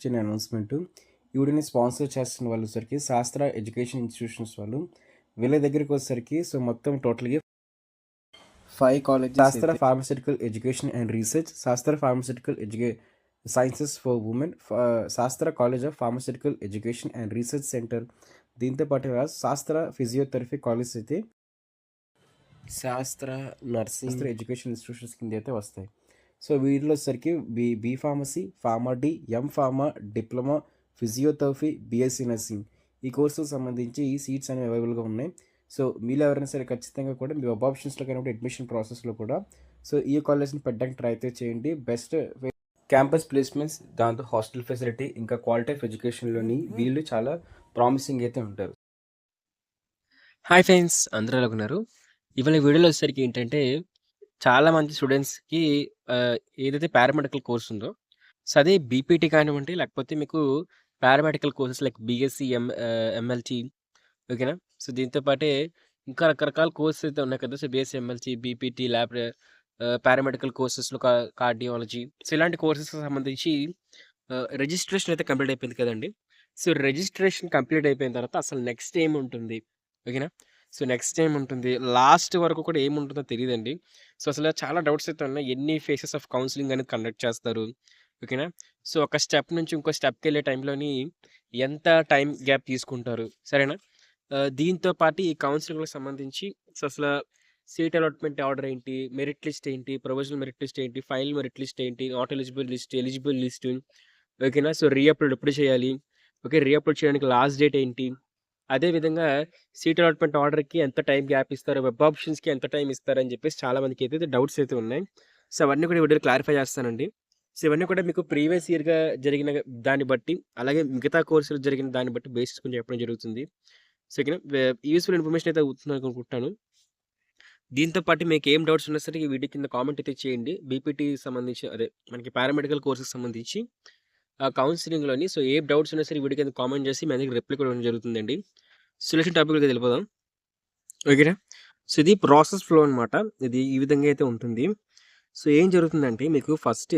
చిన్న అనౌన్స్‌మెంటు. ఈ వీడియోని స్పాన్సర్ చేస్తున్న వాళ్ళొచ్చేసరికి శాస్త్ర ఎడ్యుకేషన్ ఇన్‌స్టిట్యూషన్స్ వాళ్ళు. వీళ్ళ దగ్గరికొచ్చేసరికి మొత్తం టోటల్‌గా 5 కాలేజెస్ శాస్త్ర ఫార్మాస్యూటికల్ ఎడ్యుకేషన్ అండ్ రీసెర్చ్, శాస్త్ర ఫార్మాస్యూటికల్ సైన్సెస్ ఫర్ వుమెన్, శాస్త్ర college of pharmaceutical education and research centre. దీంతో పాటుగా శాస్త్ర ఫిజియోథెరపీ కాలేజెస్ అయితే శాస్త్ర నర్సింగ్ ఎడ్యుకేషన్ ఇన్స్టిట్యూషన్స్ కింద అయితే వస్తాయి. సో వీటిలో వచ్చేసరికి B pharmacy, pharma D, M pharma, diploma, physiotherapy, BSc nursing ఈ కోర్సులకు సంబంధించి ఈ సీట్స్ అనేవి అవైలబుల్గా ఉన్నాయి. సో మీలో ఎవరైనా సరే ఖచ్చితంగా కూడా మీ వెబ్ ఆప్షన్స్లో కానీ అడ్మిషన్ ప్రాసెస్లో కూడా సో ఈ కాలేజ్ని పెట్టడానికి ట్రై అయితే చేయండి. బెస్ట్ క్యాంపస్ ప్లేస్మెంట్స్, దాంతో హాస్టల్ ఫెసిలిటీ, ఇంకా క్వాలిటీ ఆఫ్ ఎడ్యుకేషన్లోని వీళ్ళు చాలా ప్రామిసింగ్ అయితే ఉంటారు. హాయ్ ఫ్రెండ్స్, అందరూ ఎలా ఉన్నారు? ఇవాళ వీడియోలో వచ్చేసరికి ఏంటంటే, చాలా మంది స్టూడెంట్స్‌కి ఏదైతే పారామెడికల్ కోర్స్ ఉందో, సో అదే బీపీటీ కానివ్వండి, లేకపోతే మీకు paramedical courses like BSc, MLT ఓకేనా? సో దీంతో పాటే ఇంకా రకరకాల కోర్సెస్ అయితే ఉన్నాయి కదా! So BSc, MLT, BPT, paramedical కోర్సెస్‌లో కార్డియాలజీ, సో ఇలాంటి కోర్సెస్‌కి సంబంధించి రిజిస్ట్రేషన్ అయితే కంప్లీట్ అయిపోయింది కదండీ! సో రిజిస్ట్రేషన్ కంప్లీట్ అయిపోయిన తర్వాత అసలు నెక్స్ట్ ఏముంటుంది? ఓకేనా? సో నెక్స్ట్ ఏముంటుంది? లాస్ట్ వరకు కూడా ఏముంటుందో తెలీదండి. సో అసలు చాలా డౌట్స్ అయితే ఉన్నాయి. ఎన్ని ఫేసెస్ ఆఫ్ కౌన్సెలింగ్ అనేది కండక్ట్ చేస్తారు? ఓకేనా? సో ఒక స్టెప్ నుంచి ఇంకో స్టెప్‌కెళ్ళే టైంలోని ఎంత టైం గ్యాప్ తీసుకుంటారు? సరేనా? దీంతో పాటు ఈ కౌన్సెలింగ్‌కి సంబంధించి సో అసల సీట్ అలాట్‌మెంట్ ఆర్డర్ ఏంటి? మెరిట్ లిస్ట్ ఏంటి? ప్రొవిజనల్ మెరిట్ లిస్ట్ ఏంటి? ఫైనల్ మెరిట్ లిస్ట్ ఏంటి? Not eligible list, eligible list ఓకేనా? సో రీఅప్లోడ్ ఎప్పుడు చేయాలి? ఓకే. రీఅప్లోడ్ చేయడానికి లాస్ట్ డేట్ ఏంటి? అదే విధంగా సీట్ అలాట్‌మెంట్ ఆర్డర్‌కి ఎంత టైం గ్యాప్ ఇస్తారు? వెబ్ ఆప్షన్స్‌కి ఎంత టైం ఇస్తారని చెప్పేసి చాలా మందికైతే డౌట్స్ అయితే ఉన్నాయి. సో అవన్నీ కూడా ఈ వీడియోలో క్లారిఫై చేస్తానండి. సో ఇవన్నీ కూడా మీకు ప్రీవియస్ ఇయర్‌గా జరిగిన దాన్ని బట్టి, అలాగే మిగతా కోర్సులు జరిగిన దాన్ని బట్టి బేస్ చేసుకొని చెప్పడం జరుగుతుంది. సో ఓకేనా? యూజ్‌ఫుల్ ఇన్ఫర్మేషన్ అయితే అవుతుందని అనుకుంటున్నాను. దీంతో పాటు మీకేం డౌట్స్ ఉన్నా సరే ఈ వీడియో కింద కామెంట్ అయితే చేయండి. బీపీటీ సంబంధించి అదే మనకి పారామెడికల్ కోర్స్‌కి సంబంధించి కౌన్సెలింగ్‌లోని సో ఏ డౌట్స్ ఉన్నా సరే ఈ వీడియో కింద కామెంట్ చేసి మీ అందరికి రిప్లై కూడా ఇవ్వడం జరుగుతుందండి. సొల్యూషన్ టాపిక్‌లోకి వెళ్ళిపోదాం. ఓకేనా? సో ఇది ప్రాసెస్ ఫ్లో అనమాట. ఇది ఈ విధంగా అయితే ఉంటుంది. సో ఏం జరుగుతుందంటే మీకు ఫస్ట్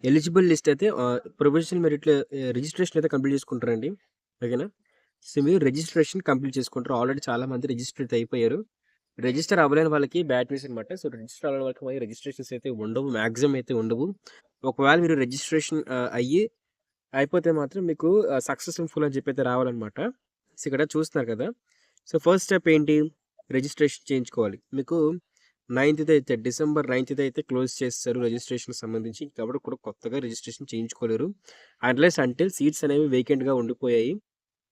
ఎలిజిబుల్ లిస్ట్ అయితే ప్రొవిజనల్ మెరిట్‌లో రిజిస్ట్రేషన్ అయితే కంప్లీట్ చేసుకుంటారండి. ఓకేనా? సో మీరు రిజిస్ట్రేషన్ కంప్లీట్ చేసుకుంటారు. ఆల్రెడీ చాలా మంది రిజిస్టర్ అయితే అయిపోయారు. రిజిస్టర్ అవ్వలేని వాళ్ళకి బ్యాడ్ న్యూస్ అనమాట. సో రిజిస్టర్ అవ్వని వాళ్ళకి రిజిస్ట్రేషన్స్ అయితే ఉండవు. మాక్సిమం అయితే ఉండవు. ఒకవేళ మీరు రిజిస్ట్రేషన్ అయిపోతే మాత్రం మీకు సక్సెస్‌ఫుల్ అని చెప్పి అయితే రావాలనమాట. సో ఇక్కడ చూస్తున్నారు కదా! సో ఫస్ట్ స్టెప్ ఏంటి? రిజిస్ట్రేషన్ చేయించుకోవాలి. మీకు 9థ్ అయితే డిసెంబర్ 9థ్ అయితే క్లోజ్ చేస్తారు రిజిస్ట్రేషన్‌కి సంబంధించి. కాబట్టి కూడా కొత్తగా రిజిస్ట్రేషన్ చేయించుకోలేరు. అన్‌లెస్ అంటిల్ సీట్స్ అనేవి వేకెంట్‌గా ఉండిపోయాయి.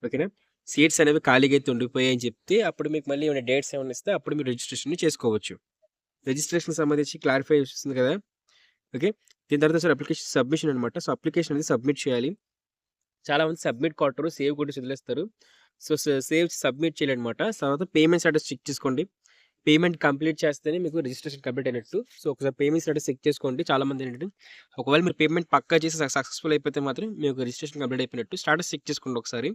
ఓకేనా? సీట్స్ అనేవి ఖాళీగా అయితే ఉండిపోయాయి అని చెప్తే అప్పుడు మీకు మళ్ళీ ఏమైనా డేట్స్ ఏమైనా ఇస్తే అప్పుడు మీరు రిజిస్ట్రేషన్ చేసుకోవచ్చు. రిజిస్ట్రేషన్‌కి సంబంధించి క్లారిఫై వస్తుంది కదా! ఓకే. దీని తర్వాత సార్ అప్లికేషన్ సబ్మిషన్ అనమాట. సో అప్లికేషన్ అనేది సబ్మిట్ చేయాలి. చాలామంది సబ్మిట్ కొట్టరు. సేవ్ కొట్టేసి వదిలేస్తారు. సో సేవ్ సబ్మిట్ చేయాలనమాట. తర్వాత పేమెంట్ స్టేటస్ చెక్ చేసుకోండి. పేమెంట్ కంప్లీట్ చేస్తేనే మీకు రిజిస్ట్రేషన్ కంప్లీట్ అయినట్టు. సో ఒకసారి పేమెంట్ స్టేటస్ చెక్ చేసుకోండి. చాలామంది ఏంటంటే ఒకవేళ మీరు పేమెంట్ పక్కా చేసి సక్సెస్‌ఫుల్ అయిపోతే మాత్రం మీకు రిజిస్ట్రేషన్ కంప్లీట్ అయిపోయినట్టు. స్టేటస్ చెక్ చేసుకోండి ఒకసారి.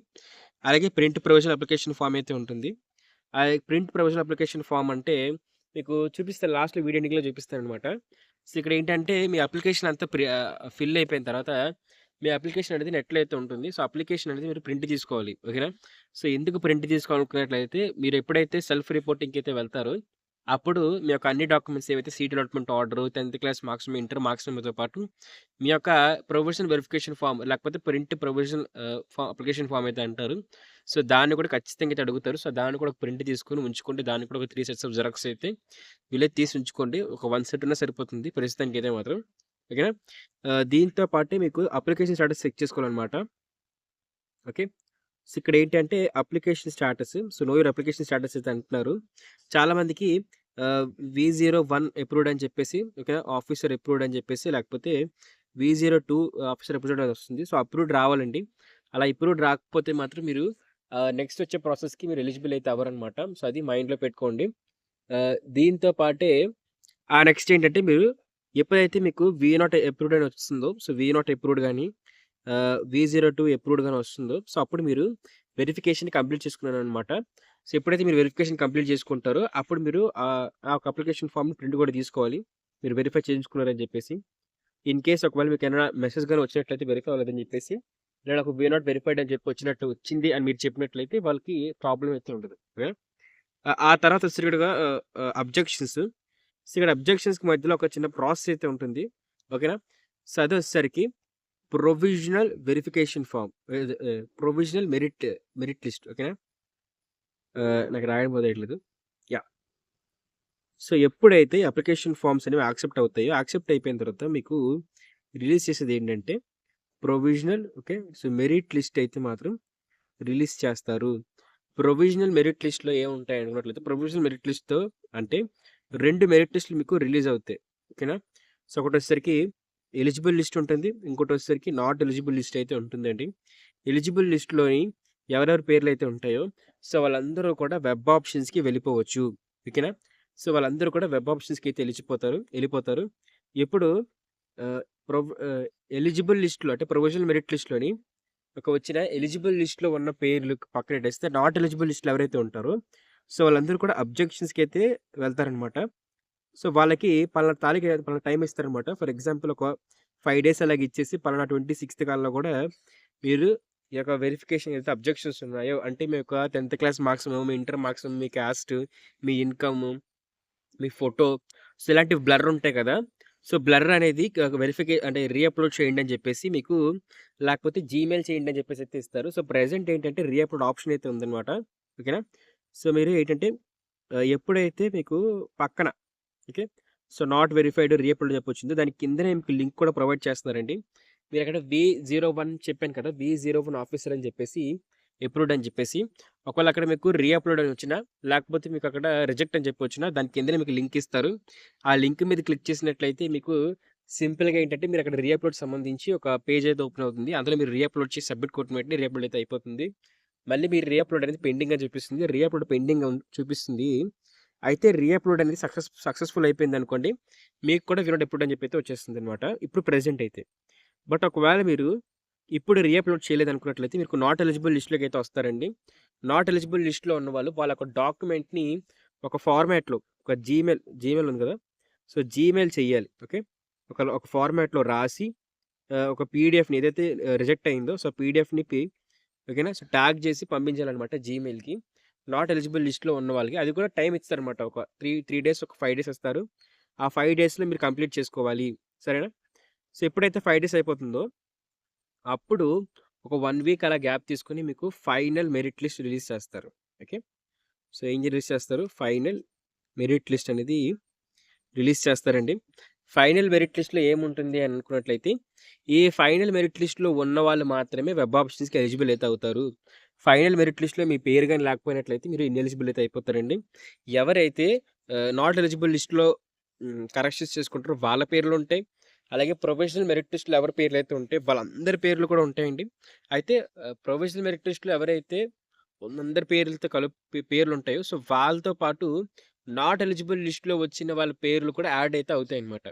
అలాగే ప్రింట్ ప్రొవిజనల్ అప్లికేషన్ ఫార్మ్ అయితే ఉంటుంది. ఆ ప్రింట్ ప్రొవిజనల్ అప్లికేషన్ ఫార్మ్ అంటే మీకు చూపిస్తాను, లాస్ట్‌లో వీడియో ఎండింగ్‌లో చూపిస్తాననమాట. సో ఇక్కడ ఏంటంటే మీ అప్లికేషన్ అంతా ఫిల్ అయిపోయిన తర్వాత మీ అప్లికేషన్ అనేది నెట్‌లో అయితే ఉంటుంది. సో అప్లికేషన్ అనేది మీరు ప్రింట్ తీసుకోవాలి. ఓకేనా? సో ఎందుకు ప్రింట్ తీసుకోవాలనుకున్నట్లయితే మీరు ఎప్పుడైతే సెల్ఫ్ రిపోర్టింగ్‌కి అయితే వెళ్తారో అప్పుడు మీ యొక్క అన్ని డాక్యుమెంట్స్ ఏవైతే సీట్ అలాట్‌మెంట్ ఆర్డర్, 10థ్ క్లాస్ మార్క్స్, ఇంటర్ మార్క్స్ మెమోతో పాటు మీ యొక్క ప్రొవిజనల్ వెరిఫికేషన్ ఫార్మ్ లేకపోతే ప్రింట్ ప్రొవిజనల్ అప్లికేషన్ ఫార్మ్ అయితే అంటారు. సో దాన్ని కూడా ఖచ్చితంగా అయితే అడుగుతారు. సో దాన్ని కూడా ఒక ప్రింట్ తీసుకొని ఉంచుకోండి. దానికి కూడా ఒక 3 సెట్స్ ఆఫ్ జిరాక్స్ అయితే వీలైతే తీసి ఉంచుకోండి. ఒక 1 సెట్ ఉన్నా సరిపోతుంది ప్రస్తుతానికి అయితే మాత్రం. ఓకేనా? దీంతో పాటే మీకు అప్లికేషన్ స్టేటస్ చెక్ చేసుకోవాలనమాట. ఓకే. సో ఇక్కడ ఏంటంటే application status. So know your application status అయితే అంటున్నారు. చాలామందికి V01 అప్రూవ్డ్ అని చెప్పేసి ఓకేనా? ఆఫీసర్ అప్రూవ్డ్ అని చెప్పేసి లేకపోతే V02 ఆఫీసర్ అప్రూవ్డ్ అని వస్తుంది. సో అప్రూవ్డ్ రావాలండి. అలా అప్రూవ్డ్ రాకపోతే మాత్రం మీరు నెక్స్ట్ వచ్చే ప్రాసెస్‌కి మీరు ఎలిజిబుల్ అయితే అవ్వరనమాట. సో అది మైండ్‌లో పెట్టుకోండి. దీంతో పాటే నెక్స్ట్ ఏంటంటే మీరు ఎప్పుడైతే మీకు V0 అప్రూవ్డ్ అని వస్తుందో, సో V0 అప్రూవ్డ్ గాని V02 అప్రూవ్డ్ గాని వస్తుందో, సో అప్పుడు మీరు వెరిఫికేషన్ కంప్లీట్ చేసుకున్నారనమాట. సో ఎప్పుడైతే మీరు వెరిఫికేషన్ కంప్లీట్ చేసుకుంటారో అప్పుడు మీరు ఆ ఒక అప్లికేషన్ ఫార్మ్ ప్రింట్ కూడా తీసుకోవాలి. మీరు వెరిఫై చేయించుకున్నారని చెప్పేసి. ఇన్ కేస్ ఒకవేళ మీకు ఏమైనా మెసేజ్ గాని వచ్చినట్లయితే వెరిఫై అవ్వలేదని చెప్పేసి, లేదా నాకు వి నాట్ వెరిఫైడ్ అని చెప్పి వచ్చింది అని మీరు చెప్పినట్లయితే వాళ్ళకి ప్రాబ్లమ్ అయితే ఉండదు. ఓకేనా? ఆ తర్వాత వచ్చేసరికగా అబ్జెక్షన్స్. సో, ఇక్కడ అబ్జెక్షన్స్‌కి మధ్యలో ఒక చిన్న ప్రాసెస్ అయితే ఉంటుంది. ఓకేనా? సో, అదొచ్చేసరికి provisional verification form. Provisional merit list. ఓకేనా? నాకు రాయడం కుదరట్లేదు. యాహ్! సో, ఎప్పుడైతే అప్లికేషన్ ఫార్మ్స్ అనేవి యాక్సెప్ట్ అవుతాయో, యాక్సెప్ట్ అయిపోయిన తర్వాత మీకు రిలీజ్ చేసేదేంటంటే provisional. Okay. So, merit list అయితే మాత్రం రిలీజ్ చేస్తారు. ప్రొవిజనల్ మెరిట్ లిస్ట్‌లో ఏముంటాయి అనుకున్నట్లయితే, ప్రొవిజనల్ మెరిట్ లిస్ట్‌తో అంటే 2 మెరిట్ లిస్ట్‌లు మీకు రిలీజ్ అవుతాయి. ఓకేనా? సో, ఒకటొచ్చేసరికి ఎలిజిబుల్ లిస్ట్ ఉంటుంది. ఇంకోటొచ్చేసరికి నాట్ ఎలిజిబుల్ లిస్ట్ అయితే ఉంటుందండి. ఎలిజిబుల్ లిస్ట్‌లోని ఎవరెవరి పేర్లయితే ఉంటాయో, సో, వాళ్ళందరూ కూడా వెబ్ ఆప్షన్స్‌కి వెళ్ళిపోవచ్చు. ఓకేనా? సో, వాళ్ళందరూ కూడా వెబ్ ఆప్షన్స్‌కి అయితే ఎళ్ళిపోతారు. ఎప్పుడు ఆహ్, ఎలిజిబుల్ లిస్ట్‌లో అంటే ప్రొవిజనల్ మెరిట్ లిస్ట్‌లోని వచ్చిన ఎలిజిబుల్ లిస్ట్‌లో ఉన్న పేర్లు పక్కనెట్టేస్తే, నాట్ ఎలిజిబుల్ లిస్ట్‌లో ఎవరైతే ఉంటారో, సో, వాళ్ళందరూ కూడా అబ్జెక్షన్స్‌కి అయితే వెళ్తారనమాట. సో, వాళ్ళకి పలానా తారీఖు పలానా టైమ్ ఇస్తారనమాట. ఫర్ ఎగ్జాంపుల్ ఒక 5 డేస్ అలాగ ఇచ్చేసి పలానా 26థ్ కల్లా కూడా మీరు ఈ యొక్క వెరిఫికేషన్ ఏదైతే అబ్జెక్షన్స్ ఉన్నాయో, అంటే మీ యొక్క 10థ్ క్లాస్ మార్క్స్, మీ ఇంటర్ మార్క్స్, మీ క్యాస్ట్, మీ ఇన్‌కమ్, మీ ఫోటో, సో, ఇలాంటివి బ్లర్ ఉంటాయి కదా! సో, బ్లర్ అనేది అంటే రీఅప్‌లోడ్ చేయండి అని చెప్పేసి మీకు, లేకపోతే జీమెయిల్ చేయండి అని చెప్పేసి అయితే ఇస్తారు. సో, ప్రెజెంట్ ఏంటంటే రీఅప్‌లోడ్ ఆప్షన్ అయితే ఉందనమాట. ఓకేనా? సో, మీరు ఏంటంటే ఎప్పుడైతే మీకు పక్కన okay. So, not verified re-upload అని చెప్పొచ్చిందో దాని కిందనే మీకు లింక్ కూడా ప్రొవైడ్ చేస్తున్నారండి. మీరక్కడ V01 చెప్పాను కదా! V01 ఆఫీసర్ అని చెప్పేసి, అప్రూవ్డ్ అని చెప్పేసి, ఒకవేళ అక్కడ మీకు రీఅప్‌లోడ్ అని వచ్చినా, లేకపోతే మీకు అక్కడ రిజెక్ట్ అని చెప్పి వచ్చినా, దాని కిందనే మీకు లింక్ ఇస్తారు. ఆ లింక్ మీద క్లిక్ చేసినట్లయితే మీకు సింపుల్‌గా ఏంటంటే, మీరు అక్కడ రీఅప్‌లోడ్ సంబంధించి ఒక పేజ్ అయితే ఓపెన్ అవుతుంది. అందులో మీరు రీఅప్‌లోడ్ చేసి సబ్మిట్ కొట్టిన వెంటనే రీఅప్‌లోడ్ అయితే అయిపోతుంది. మళ్ళీ మీరు రీఅప్‌లోడ్ అనేది పెండింగ్ అని చూపిస్తుంది. రీఅప్‌లోడ్ పెండింగ్ చూపిస్తుంది. అయితే రీఅప్‌లోడ్ అనేది సక్సెస్‌ఫుల్ అయిపోయిందనుకోండి, మీకు కూడా వి నాట్ అప్రూవ్డ్ అని చెప్పి అయితే వచ్చేస్తుందనమాట. ఇప్పుడు ప్రెజెంట్ అయితే. బట్ ఒకవేళ మీరు ఇప్పుడు రీఅప్‌లోడ్ చేయలేదనుకున్నట్లయితే మీకు నాట్ ఎలిజిబుల్ లిస్ట్‌లోకి అయితే వస్తారండి. నాట్ ఎలిజిబుల్ లిస్ట్‌లో ఉన్నవాళ్ళు వాళ్ళ యొక్క డాక్యుమెంట్‌ని ఒక ఫార్మాట్‌లో, ఒక జీమెయిల్ ఉంది కదా! సో, జీమెయిల్ చేయాలి. ఓకే. ఒక ఫార్మాట్‌లో రాసి ఒక పీడీఎఫ్‌ని ఏదైతే రిజెక్ట్ అయిందో, సో, పీడీఎఫ్‌ని ఓకేనా? సో, ట్యాగ్ చేసి పంపించాలనమాట జీమెయిల్‌కి. నాట్ ఎలిజిబుల్ లిస్ట్‌లో ఉన్న వాళ్ళకి. అది కూడా టైమ్ ఇస్తారనమాట. ఒక 3 డేస్, ఒక 5 డేస్ ఇస్తారు. ఆ 5 డేస్‌లో మీరు కంప్లీట్ చేసుకోవాలి. సరేనా? సో, ఎప్పుడైతే 5 డేస్ అయిపోతుందో, అప్పుడు ఒక 1 వీక్ అలా గ్యాప్ తీసుకొని మీకు ఫైనల్ మెరిట్ లిస్ట్ రిలీజ్ చేస్తారు. ఓకే. సో, ఏం రిలీజ్ చేస్తారు? ఫైనల్ మెరిట్ లిస్ట్ అనేది రిలీజ్ చేస్తారండి. ఫైనల్ మెరిట్ లిస్ట్‌లో ఏముంటుంది అని అనుకున్నట్లయితే, ఈ ఫైనల్ మెరిట్ లిస్ట్‌లో ఉన్నవాళ్ళు మాత్రమే వెబ్ ఆప్షన్స్‌కి ఎలిజిబుల్ అయితే అవుతారు. ఫైనల్ మెరిట్ లిస్ట్‌లో మీ పేరు గాని లేకపోయినట్లయితే మీరు ఇనెలిజిబుల్ అయితే అయిపోతారండి. ఎవరైతే నాట్ ఎలిజిబుల్ లిస్ట్‌లో కరెక్షన్స్ చేసుకుంటారో వాళ్ళ పేర్లుంటాయి. అలాగే ప్రొవిజనల్ మెరిట్ లిస్ట్‌లో ఎవరి పేర్లైతే ఉంటాయో వాళ్ళందరి పేర్లు కూడా ఉంటాయండి. అయితే ప్రొవిజనల్ మెరిట్ లిస్ట్‌లో ఎవరైతే అందరి పేర్లతో పేర్లుంటాయో, సో, వాళ్ళతో పాటు నాట్ ఎలిజిబుల్ లిస్ట్‌లో వచ్చిన వాళ్ళ పేర్లు కూడా యాడ్ అయితే అవుతాయన్నమాట.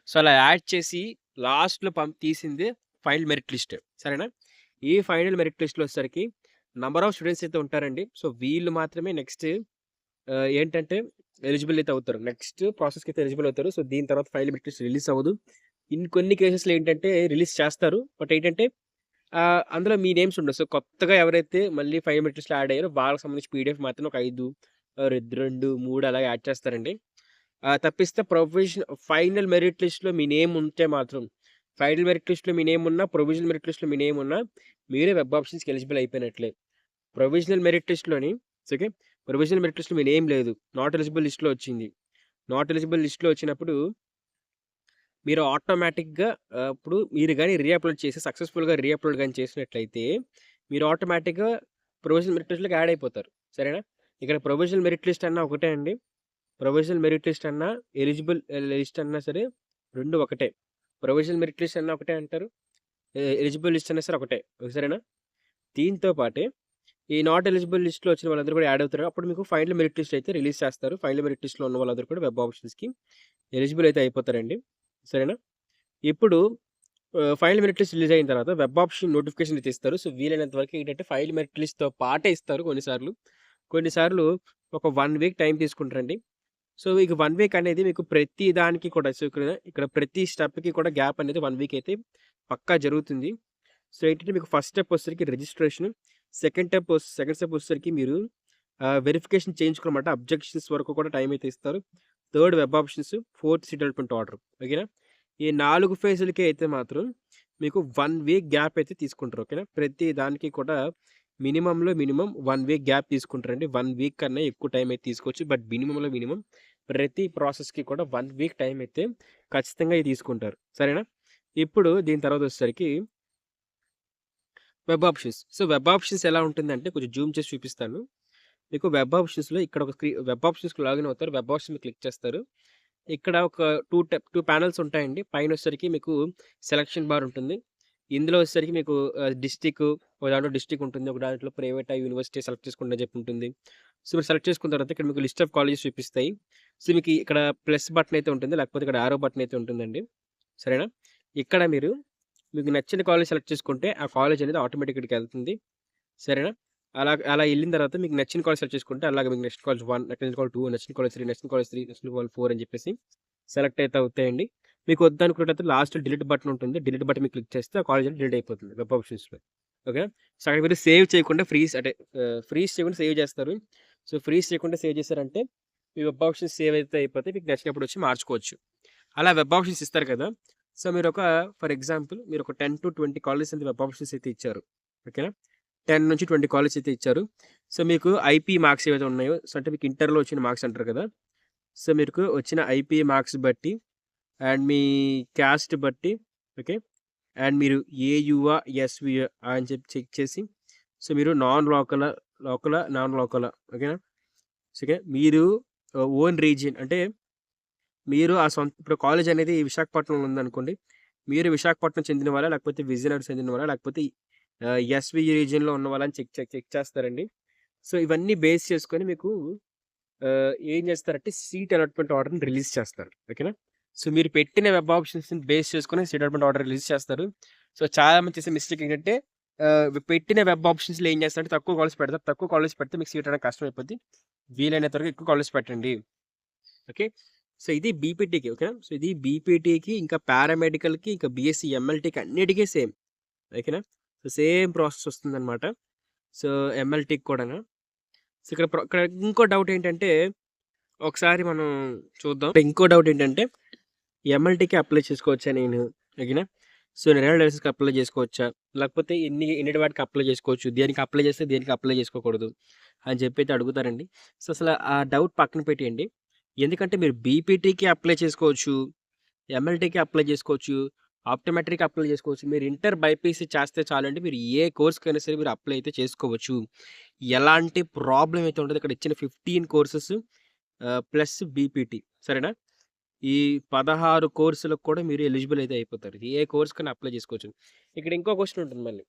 సో, అలా యాడ్ చేసి లాస్ట్‌లో తీసిందే ఫైనల్ మెరిట్ లిస్ట్. సరేనా? ఈ ఫైనల్ మెరిట్ లిస్ట్‌లో వచ్చేసరికి నంబర్ ఆఫ్ స్టూడెంట్స్ అయితే ఉంటారండి. సో, వీళ్ళు మాత్రమే నెక్స్ట్ ఏంటంటే ఎలిజిబుల్ అయితే అవుతారు. నెక్స్ట్ ప్రాసెస్‌కి అయితే ఎలిజిబుల్ అవుతారు. సో, దీని తర్వాత ఫైనల్ మెరిట్ లిస్ట్ రిలీజ్ అవ్వదు. కొన్ని కేసెస్‌లో ఏంటంటే రిలీజ్ చేస్తారు. బట్ ఏంటంటే అందులో మీ నేమ్స్ ఉండవు. సో, కొత్తగా ఎవరైతే మళ్ళీ ఫైనల్ మెరిట్ లిస్ట్‌లో యాడ్ అయ్యారో వాళ్ళకి సంబంధించి పీడీఎఫ్ మాత్రం ఒక 5 2, 3 అలాగా యాడ్ చేస్తారండి. తప్పిస్తే ఫైనల్ మెరిట్ లిస్ట్‌లో మీ నేమ్ ఉంటే మాత్రం, ఫైనల్ మెరిట్ లిస్ట్‌లో మీ నేమ్ ఉన్నా, ప్రొవిజనల్ మెరిట్ లిస్ట్‌లో మీ నేమ్ ఉన్నా, మీరే వెబ్ ఆప్షన్స్‌కి ఎలిజిబుల్ అయిపోయినట్లే. ప్రొవిజనల్ మెరిట్ లిస్ట్‌లోని ఓకే. ప్రొవిజనల్ మెరిట్ లిస్ట్‌లో మీ నేమ్ లేదు. నాట్ ఎలిజిబుల్ లిస్ట్‌లో వచ్చింది. నాట్ ఎలిజిబుల్ లిస్ట్‌లో వచ్చినప్పుడు మీరు ఆటోమేటిక్‌గా ఇప్పుడు మీరు గాని సక్సెస్‌ఫుల్‌గా రీఅప్‌లోడ్ గాని చేసినట్లయితే, మీరు ఆటోమేటిక్‌గా ప్రొవిజనల్ మెరిట్ లిస్ట్‌లోకి యాడ్ అయిపోతారు. సరేనా? ఇక్కడ ప్రొవిజనల్ మెరిట్ లిస్ట్ అన్నా ఒకటే అండి. ప్రొవిజనల్ మెరిట్ లిస్ట్ అన్నా, ఎలిజిబుల్ లిస్ట్ అన్నా సరే 2 ఒకటే. ప్రొవిజనల్ మెరిట్ లిస్ట్ అన్నా ఒకటే అంటారు. ఎలిజిబుల్ లిస్ట్ అన్నా సరే ఒకటే. సరేనా? దీంతో పాటే ఈ నాట్ ఎలిజిబుల్ లిస్ట్‌లో వచ్చిన వాళ్ళందరూ కూడా యాడ్ అవుతారు. అప్పుడు మీకు ఫైనల్ మెరిట్ లిస్ట్ అయితే రిలీజ్ చేస్తారు. ఫైనల్ మెరిట్ లిస్ట్‌లో ఉన్న వాళ్ళందరూ కూడా వెబ్ ఆప్షన్స్‌కి ఎలిజిబుల్ అయితే అయిపోతారండి. సరేనా? ఇప్పుడు ఫైనల్ మెరిట్ లిస్ట్ రిలీజ్ అయిన తర్వాత వెబ్ ఆప్షన్ నోటిఫికేషన్ అయితే ఇస్తారు. సో, వీలైనంత వరకు ఏంటంటే ఫైనల్ మెరిట్ లిస్ట్‌తో పాటే ఇస్తారు కొన్నిసార్లు. కొన్నిసార్లు ఒక 1 వీక్ టైం తీసుకుంటారండి. సో, ఇక 1 వీక్ అనేది మీకు ప్రతి దానికి కూడా సో, ఇక్కడ ప్రతి స్టెప్‌కి కూడా గ్యాప్ అనేది 1 వీక్ అయితే పక్కా జరుగుతుంది. సో, ఏంటంటే మీకు ఫస్ట్ స్టెప్ వచ్చేసరికి రిజిస్ట్రేషన్. సెకండ్ స్టెప్ వచ్చేసరికి మీరు వెరిఫికేషన్ చేయించుకోనమాట. అబ్జెక్షన్స్ వరకు కూడా టైం అయితే ఇస్తారు. Third web options, fourth seat allotment order. ఓకేనా? ఈ 4 ఫేజులకి అయితే మాత్రం మీకు 1 వీక్ గ్యాప్ అయితే తీసుకుంటారు. ఓకేనా? ప్రతి దానికి కూడా మినిమమ్ 1 వీక్ గ్యాప్ తీసుకుంటారండి. 1 వీక్ కన్నా ఎక్కువ టైం అయితే తీసుకోవచ్చు. బట్ మినిమమ్ ప్రతి ప్రాసెస్‌కి కూడా 1 వీక్ టైం అయితే ఖచ్చితంగా తీసుకుంటారు. సరేనా? ఇప్పుడు దీని తర్వాత వచ్చేసరికి web options. So, web options ఎలా ఉంటుందంటే కొంచెం జూమ్ చేసి చూపిస్తాను. మీకు వెబ్ ఆప్షన్స్‌లో ఇక్కడ ఒక వెబ్ ఆప్షన్స్‌కి లాగిన్ అవుతారు. వెబ్ ఆప్షన్ మీద క్లిక్ చేస్తారు. ఇక్కడ ఒక 2 పానెల్స్ ఉంటాయండి. పైన వచ్చేసరికి మీకు సెలక్షన్ బార్ ఉంటుంది. ఇందులో వచ్చేసరికి మీకు డిస్ట్రిక్ట్, ఒక దాంట్లో డిస్ట్రిక్ట్ ఉంటుంది. ఒక దాంట్లో ప్రైవేటా, యూనివర్సిటీ సెలెక్ట్ చేసుకోండి అని చెప్పి ఉంటుంది. సో, మీరు సెలెక్ట్ చేసుకున్న తర్వాత ఇక్కడ మీకు లిస్ట్ ఆఫ్ కాలేజెస్ చూపిస్తాయి. సో, మీకు ఇక్కడ ప్లస్ బటన్ అయితే ఉంటుంది. లేకపోతే ఇక్కడ యారో బటన్ అయితే ఉంటుందండి. సరేనా? ఇక్కడ మీకు నచ్చిన కాలేజ్ సెలెక్ట్ చేసుకుంటే ఆ కాలేజ్ అనేది ఆటోమేటిక్‌గా ఇక్కడికెళ్తుంది. సరేనా? అలా ఎళ్ళిన తర్వాత మీకు నచ్చిన కాలేజ్ సెలెక్ట్ చేసుకుంటే అలాగే మీకు నెక్స్ట్ కాలేజ్ 1, నెక్స్ట్ కాలేజ్ 2, నచ్చిన కాలేజ్ 3, నచ్చిన కాలేజ్ 3, నచ్చిన కాలేజ్ 4 అని చెప్పేసి సెలెక్ట్ అయితే అవుతాయండి. మీకు వద్దనుకున్నట్లయితే లాస్ట్‌లో డిలీట్ బటన్ ఉంటుంది. డిలీట్ బటన్ మీద క్లిక్ చేస్తే ఆ కాలేజ్ అనేది డిలీట్ అయిపోతుంది వెబ్ ఆప్షన్స్‌లో. ఓకేనా? సో, అక్కడ మీరు సేవ్ చేయకుండా ఫ్రీజ్ చేయకుండా సేవ్ చేస్తారు. సో, ఫ్రీజ్ చేయకుండా సేవ్ చేశారంటే మీ వెబ్ ఆప్షన్స్ సేవ్ అయితే అయిపోతాయి. మీకు నచ్చినప్పుడు వచ్చి మార్చుకోవచ్చు. అలా వెబ్ ఆప్షన్స్ ఇస్తారు కదా! సో, ఫర్ ఎగ్జాంపుల్ మీరు ఒక 10-20 కాలేజెస్ అయితే వెబ్ ఆప్షన్స్ అయితే ఇచ్చారు. ఓకేనా? 10-20 కాలేజెస్ అయితే ఇచ్చారు. సో, మీకు ఐపీ మార్క్స్ ఏవైతే ఉన్నాయో సో, అంటే మీకు ఇంటర్‌లో వచ్చిన మార్క్స్ అంటారు కదా! సో, మీకు వచ్చిన ఐపీ మార్క్స్ బట్టి అండ్ మీ క్యాస్ట్ బట్టి ఓకే. అండ్ మీరు ఏయుఆ, ఎస్‌విఆ అని చెప్పి చెక్ చేసి సో, మీరు నాన్ లోకలా ఓకేనా? So, okay. మీరు ఓన్ రీజియన్ అంటే మీరు ఇప్పుడు కాలేజ్ అనేది విశాఖపట్నంలో ఉందనుకోండి. మీరు విశాఖపట్నం చెందిన వాళ్ళా? లేకపోతే విజయనగరం చెందిన వాళ్ళా? లేకపోతే ఎస్‌వి రీజియన్‌లో ఉన్న వాళ్ళని చెక్ చేస్తారండి. సో, ఇవన్నీ బేస్ చేసుకొని మీకు ఏం చేస్తారంటే సీట్ అలాట్‌మెంట్ ఆర్డర్‌ని రిలీజ్ చేస్తారు. ఓకేనా? సో, మీరు పెట్టిన వెబ్ ఆప్షన్స్‌ని బేస్ చేసుకొని సీట్ అలాట్‌మెంట్ ఆర్డర్ రిలీజ్ చేస్తారు. సో, చాలామంది చేసే మిస్టేక్ ఏంటంటే పెట్టిన వెబ్ ఆప్షన్స్‌లో ఏం చేస్తారంటే తక్కువ కాలేజ్ పెడతారు. తక్కువ కాలేజ్ పెడితే మీకు సీట్ రావడానికి కష్టమైపోద్ది. వీలైనంత వరకు ఎక్కువ కాలేజ్ పెట్టండి. ఓకే. సో, ఇది బీపీటీకి ఓకేనా? సో, ఇది బీపీటీకి ఇంకా పారామెడికల్‌కి ఇంకా బీఎస్సీ, ఎంఎల్టీకి అన్నిటికి సేమ్. ఓకేనా? సో, సేమ్ ప్రాసెస్ వస్తుందనమాట. సో, ఎంఎల్టీకి కూడాను. సో, ఇక్కడ ఇంకో డౌట్ ఏంటంటే ఒకసారి మనం చూద్దాం. ఇంకో డౌట్ ఏంటంటే ఎంఎల్టీకి అప్లై చేసుకోవచ్చా నేను? ఓకేనా? సో, డ్రైవింగ్ లైసెన్స్‌కి అప్లై చేసుకోవచ్చా? లేకపోతే ఎన్నిటి వాటికి అప్లై చేసుకోవచ్చు? దేనికి అప్లై చేస్తే దేనికి అప్లై చేసుకోకూడదు? అని చెప్పి అయితే అడుగుతారండి. సో, అసలు ఆ డౌట్ పక్కన పెట్టేయండి. ఎందుకంటే మీరు బీపీటీకి అప్లై చేసుకోవచ్చు. ఎంఎల్టీకి అప్లై చేసుకోవచ్చు. ఆప్టోమెట్రిక్‌కి అప్లై చేసుకోవచ్చు. మీరు ఇంటర్ బైపీసీ చేస్తే చాలండి. మీరు ఏ కోర్స్‌కైనా సరే మీరు అప్లై అయితే చేసుకోవచ్చు. ఎలాంటి ప్రాబ్లమ్ అయితే ఉండదు. ఇక్కడ ఇచ్చిన 15 కోర్సెస్ ప్లస్ బీపీటీ సరేనా? ఈ 16 కోర్సులకు కూడా మీరు ఎలిజిబుల్ అయితే అయిపోతారు. ఏ కోర్స్‌కైనా అప్లై చేసుకోవచ్చు. ఇక్కడ ఇంకో క్వెషన్ ఉంటుంది మళ్ళీ.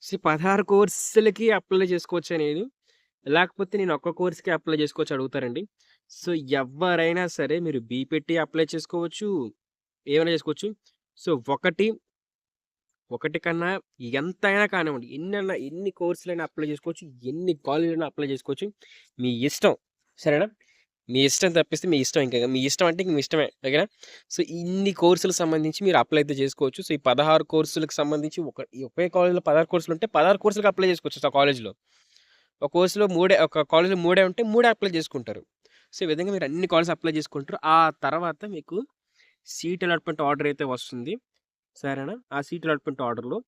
16 కోర్సులకి అప్లై చేసుకోవచ్చా నేను? లేకపోతే నేను ఒక్క కోర్స్‌కే అప్లై చేసుకోవచ్చా అడుగుతారండి. సో, ఎవ్వరైనా సరే మీరు బీపీటీ అప్లై చేసుకోవచ్చు. ఏమైనా చేసుకోవచ్చు. సో, ఒకటి కన్నా ఎంతైనా కానివ్వండి. ఎన్ని కోర్సులైనా అప్లై చేసుకోవచ్చు. ఎన్ని కాలేజీలైనా అప్లై చేసుకోవచ్చు. మీ ఇష్టం. సరేనా? మీ ఇష్టం తప్పిస్తే మీ ఇష్టం ఇంకా. మీ ఇష్టం అంటే ఇంక మీ ఇష్టమే. ఓకేనా? సో, ఇన్ని కోర్సులకు సంబంధించి మీరు అప్లై అయితే చేసుకోవచ్చు. సో, ఈ 16 కోర్సులకు సంబంధించి ఒకే కాలేజ్‌లో 16 కోర్సులుంటే 16 కోర్సులకి అప్లై చేసుకోవచ్చు ఆ కాలేజ్‌లో. ఒక కాలేజ్‌లో మూడే ఉంటే మూడే అప్లై చేసుకుంటారు. సో, ఈ విధంగా మీరు అన్ని కాలేజ్‌కి అప్లై చేసుకుంటారు. ఆ తర్వాత మీకు సీట్ అలాట్‌మెంట్ ఆర్డర్ అయితే వస్తుంది. సరేనా? ఆ సీట్ అలాట్‌మెంట్ ఆర్డర్‌లో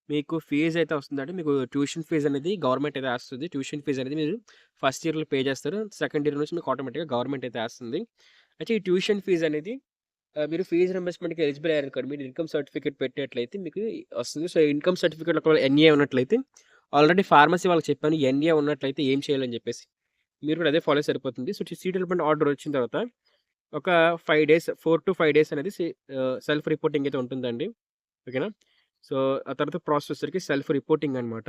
మీకు ఫీజ్ అయితే వస్తుందండి. మీకు ట్యూషన్ ఫీజ్ అనేది గవర్నమెంట్ అయితే ఏస్తది. ట్యూషన్ ఫీజ్ అనేది మీరు ఫస్ట్ ఇయర్‌లో పే చేస్తారు. సెకండ్ ఇయర్ నుంచి మీకు ఆటోమేటిక్‌గా గవర్నమెంట్ అయితే ఏస్తుంది. అయితే ఈ ట్యూషన్ ఫీజ్ అనేది మీరు ఫీజ్ రింబర్స్‌మెంట్‌కి ఎలిజిబుల్ అయ్యారనుకోండి. మీరు ఇన్‌కమ్ సర్టిఫికేట్ పెట్టినట్లయితే మీకు వస్తుంది. సో, ఇన్‌కమ్ సర్టిఫికేట్‌లో ఒకవేళ ఎన్ఏ ఉన్నట్లయితే ఆల్రెడీ ఫార్మసీ వాళ్ళకి చెప్పాను. ఎన్ఏ ఉన్నట్లయితే ఏం చేయాలని చెప్పేసి. మీరు కూడా అదే ఫాలో సరిపోతుంది. సో, సీట్ అలాట్‌మెంట్ ఆర్డర్ వచ్చిన తర్వాత ఒక 5 డేస్ 4-5 డేస్ అనేది సెల్ఫ్ రిపోర్టింగ్ అయితే ఉంటుందండి. ఓకేనా? సో, ఆ తర్వాత ప్రాసెస్ వచ్చేసరికి సెల్ఫ్ రిపోర్టింగ్ అనమాట.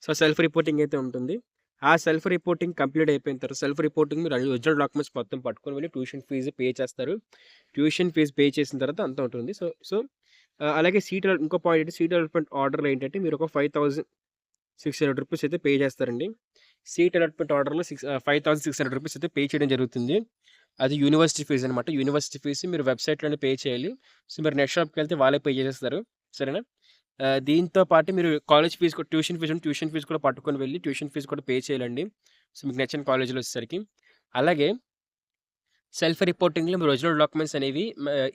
సో, సెల్ఫ్ రిపోర్టింగ్ అయితే ఉంటుంది. ఆ సెల్ఫ్ రిపోర్టింగ్ కంప్లీట్ అయిపోయిన తర్వాత సెల్ఫ్ రిపోర్టింగ్ మీరు ఒరిజినల్ డాక్యుమెంట్స్ మొత్తం పట్టుకొని వెళ్ళి ట్యూషన్ ఫీజు పే చేస్తారు. ట్యూషన్ ఫీజు పే చేసిన తర్వాత అంతా ఉంటుంది. సో సో, అలాగే ఇంకో పాయింట్ ఏంటి సీట్ అలాట్‌మెంట్ ఆర్డర్‌లో ఏంటంటే మీరు ఒక ₹5,600 అయితే పే చేస్తారండి. సీట్ అలాట్‌మెంట్ ఆర్డర్‌లో 5,600 అయితే పే చేయడం జరుగుతుంది. అది యూనివర్సిటీ ఫీజ్ అనమాట. యూనివర్సిటీ ఫీస్ మీరు వెబ్‌సైట్‌లోనే పే చేయాలి. సో, మీరు నెట్ షాప్‌కెళ్తే వాళ్ళే పే చేసేస్తారు. సరేనా? దీంతో పాటు మీరు కాలేజ్ ఫీజ్ కూడా ట్యూషన్ ఫీజ్ ఉంటే ట్యూషన్ ఫీజ్ కూడా పట్టుకొని వెళ్లి ట్యూషన్ ఫీజ్ కూడా పే చేయాలండి. సో, మీకు నచ్చిన కాలేజ్‌లో వచ్చేసరికి. అలాగే సెల్ఫ్ రిపోర్టింగ్‌లో మీ ఒరిజినల్ డాక్యుమెంట్స్ అనేవి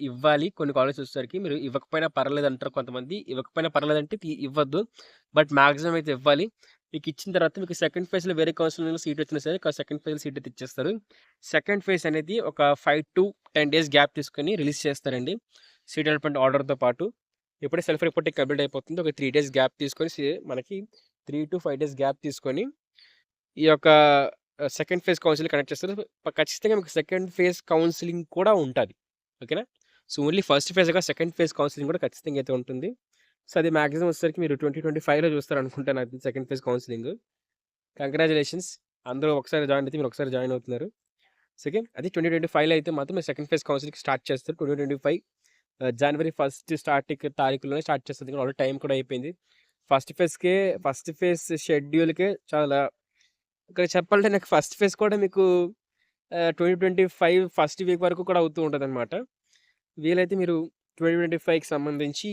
ఇవ్వాలి. కొన్ని కాలేజెస్ వచ్చేసరికి మీరు ఇవ్వకపోయినా పర్లేదంటారు కొంతమంది. ఇవ్వకపోయినా పర్లేదంటే ఇవ్వద్దు. బట్ మాక్సిమం అయితే ఇవ్వాలి. మీకిచ్చిన తర్వాత మీకు సెకండ్ ఫేజ్‌లో వేరే కౌన్సిలింగ్‌లో సీట్ వచ్చినా సరే సెకండ్ ఫేజ్‌లో సీట్ అయితే ఇచ్చేస్తారు. సెకండ్ ఫేజ్ అనేది ఒక 5-10 డేస్ గ్యాప్ తీసుకొని రిలీజ్ చేస్తారండి. సీట్ అలాట్‌మెంట్ ఆర్డర్‌తో పాటు. ఎప్పుడైతే సెల్ఫ్ రిపోర్టింగ్ కంప్లీట్ అయిపోతుందో ఒక 3 డేస్ గ్యాప్ తీసుకొని మనకి 3-5 డేస్ గ్యాప్ తీసుకొని ఈ యొక్క సెకండ్ ఫేజ్ కౌన్సిలింగ్ కండక్ట్ చేస్తారు. ఖచ్చితంగా మీకు సెకండ్ ఫేజ్ కౌన్సిలింగ్ కూడా ఉంటది. ఓకేనా? సో, ఓన్లీ ఫస్ట్ ఫేజ్‌గా సెకండ్ ఫేజ్ కౌన్సిలింగ్ కూడా ఖచ్చితంగా అయితే ఉంటుంది. సో, అది మాక్సిమం వచ్చేసరికి మీరు 2025లో చూస్తారనుకుంటా నాకు తెలిసి సెకండ్ ఫేజ్ కౌన్సిలింగ్. కంగ్రాచ్యులేషన్స్. అందరూ ఒకసారి జాయిన్ అయితే మీరు ఒకసారి జాయిన్ అవుతున్నారు. So, okay. అది 2025లో అయితే మాత్రం మీరు సెకండ్ ఫేజ్ కౌన్సిలింగ్ స్టార్ట్ చేస్తారు. 2025 జనవరి 1 తారీఖులోనే స్టార్ట్ చేస్తారు. ఆల్రెడీ టైం కూడా అయిపోయింది. ఫస్ట్ ఫేజ్ షెడ్యూల్‌కే చాలా ఇక్కడ చెప్పాలంటే నాకు ఫస్ట్ ఫేజ్ కూడా మీకు 2025 ఫస్ట్ వీక్ వరకు కూడా అవుతూ ఉంటదనమాట. వీలైతే మీరు 2025కి సంబంధించి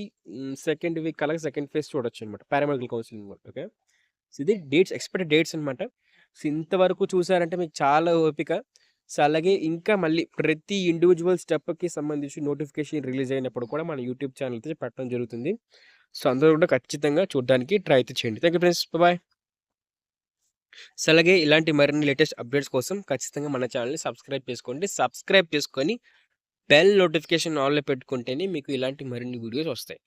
సెకండ్ వీక్ అలాగే సెకండ్ ఫేజ్ చూడొచ్చనమాట. పారామెడికల్ కౌన్సిలింగ్ కూడా. ఓకే. సో, ఇది ఎక్స్‌పెక్టెడ్ డేట్స్ అనమాట. సో, ఇంతవరకు చూసారంటే మీకు చాలా ఓపిక. సో, అలాగే ఇంకా మళ్ళీ ప్రతి ఇండివిడ్యువల్ స్టెప్‌కి సంబంధించి నోటిఫికేషన్ రిలీజ్ అయినప్పుడు కూడా మన యూట్యూబ్ ఛానల్ అయితే పెట్టడం జరుగుతుంది. సో, అందరూ కూడా ఖచ్చితంగా చూడడానికి ట్రై అయితే చేయండి. Thank you friends. Bye. So, అలాగే ఇలాంటి మరిన్ని లేటెస్ట్ అప్డేట్స్ కోసం ఖచ్చితంగా మన ఛానల్‌ని సబ్స్క్రైబ్ చేసుకోండి. సబ్స్క్రైబ్ చేసుకొని బెల్ నోటిఫికేషన్ ఆన్‌లో పెట్టుకుంటేనే మీకు ఇలాంటి మరిన్ని వీడియోస్ వస్తాయి.